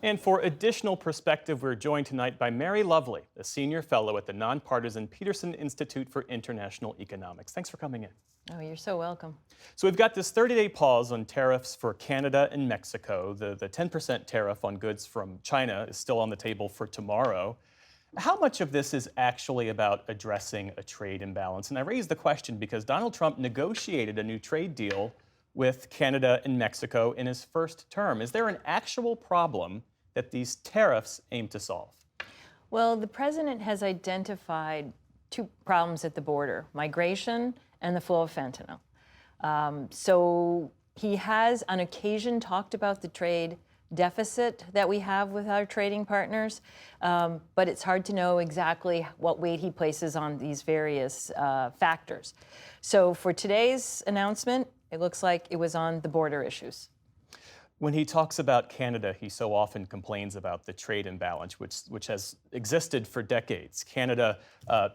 And for additional perspective, we're joined tonight by Mary Lovely, a senior fellow at the nonpartisan Peterson Institute for International Economics. Thanks for coming in. Oh, you're so welcome. So we've got this 30-day pause on tariffs for Canada and Mexico. The 10% tariff on goods from China is still on the table for tomorrow. How much of this is actually about addressing a trade imbalance? And I raise the question because Donald Trump negotiated a new trade deal with Canada and Mexico in his first term. Is there an actual problem that these tariffs aim to solve? Well, the president has identified two problems at the border: migration and the flow of fentanyl. So he has on occasion talked about the trade deficit that we have with our trading partners, but it's hard to know exactly what weight he places on these various factors. So for today's announcement, it looks like it was on the border issues. When he talks about Canada, he so often complains about the trade imbalance, which has existed for decades. Canada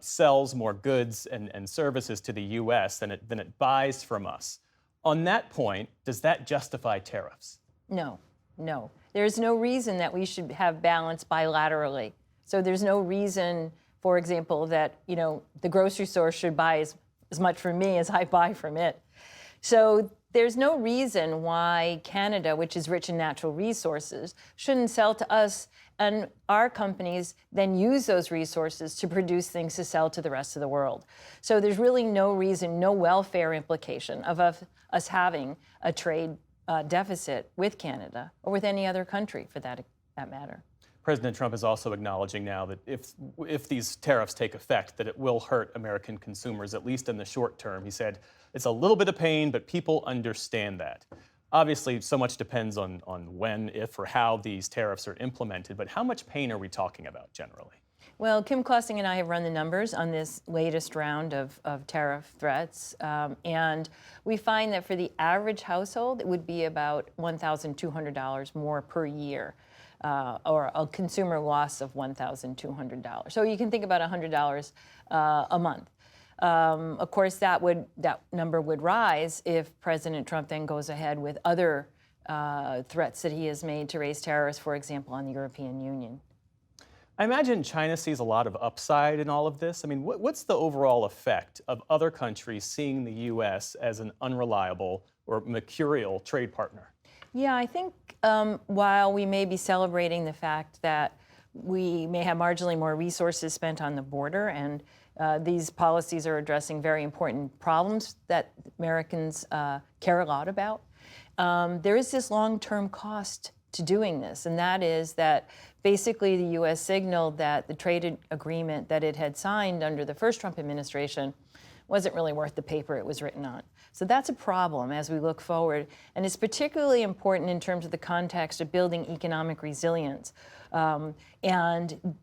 sells more goods and services to the U.S. than it buys from us. On that point, does that justify tariffs? No. No, there's no reason that we should have balance bilaterally. So there's no reason, for example, that the grocery store should buy as much from me as I buy from it. So there's no reason why Canada, which is rich in natural resources, shouldn't sell to us, and our companies then use those resources to produce things to sell to the rest of the world. So there's really no reason, no welfare implication of us having a trade deficit with Canada or with any other country for that matter. President Trump is also acknowledging now that if these tariffs take effect, that it will hurt American consumers, at least in the short term. He said it's a little bit of pain, but people understand that. Obviously, so much depends on when, if, or how these tariffs are implemented, but how much pain are we talking about generally? Well, Kim Klossing and I have run the numbers on this latest round of tariff threats, and we find that for the average household, it would be about $1,200 more per year, or a consumer loss of $1,200. So you can think about $100 a month. Of course, that number would rise if President Trump then goes ahead with other threats that he has made to raise tariffs, for example, on the European Union. I imagine China sees a lot of upside in all of this. I mean, what's the overall effect of other countries seeing the U.S. as an unreliable or mercurial trade partner? Yeah, I think while we may be celebrating the fact that we may have marginally more resources spent on the border, and these policies are addressing very important problems that Americans care a lot about, there is this long-term cost to doing this, and that is that basically the U.S. signaled that the trade agreement that it had signed under the first Trump administration wasn't really worth the paper it was written on. So that's a problem as we look forward, and it's particularly important in terms of the context of building economic resilience and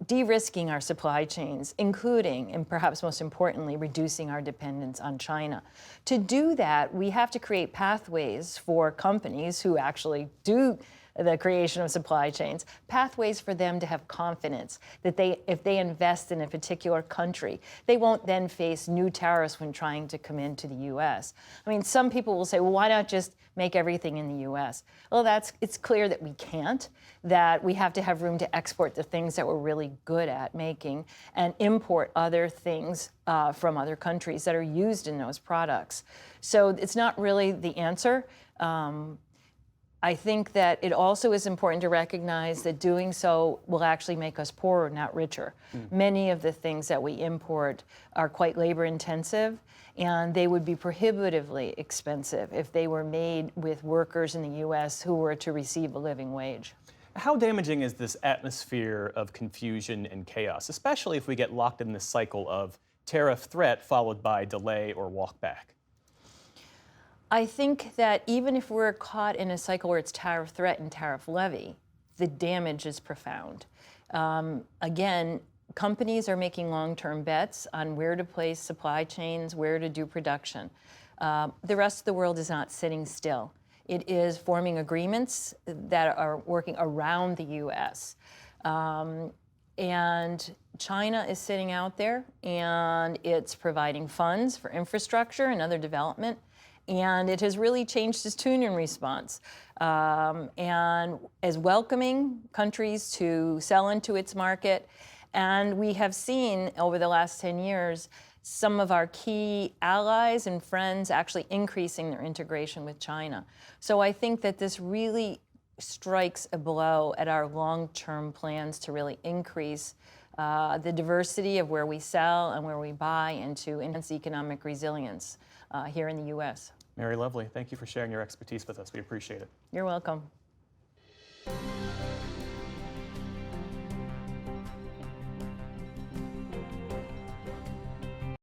de-risking our supply chains, including, and perhaps most importantly, reducing our dependence on China. To do that, we have to create pathways for companies who actually do the creation of supply chains, pathways for them to have confidence that if they invest in a particular country, they won't then face new tariffs when trying to come into the U.S. I mean, some people will say, well, why not just make everything in the U.S.? Well, it's clear that we can't, that we have to have room to export the things that we're really good at making and import other things from other countries that are used in those products. So it's not really the answer. I think that it also is important to recognize that doing so will actually make us poorer, not richer. Many of the things that we import are quite labor intensive, and they would be prohibitively expensive if they were made with workers in the U.S. who were to receive a living wage. How damaging is this atmosphere of confusion and chaos, especially if we get locked in this cycle of tariff threat followed by delay or walk back? I think that even if we're caught in a cycle where it's tariff threat and tariff levy, the damage is profound. Again, companies are making long-term bets on where to place supply chains, where to do production. The rest of the world is not sitting still. It is forming agreements that are working around the U.S. And China is sitting out there, and it's providing funds for infrastructure and other development. And it has really changed its tune in response. And as welcoming countries to sell into its market. And we have seen over the last 10 years some of our key allies and friends actually increasing their integration with China. So I think that this really strikes a blow at our long-term plans to really increase the diversity of where we sell and where we buy and to enhance economic resilience here in the U.S. Mary Lovely, thank you for sharing your expertise with us. We appreciate it. You're welcome.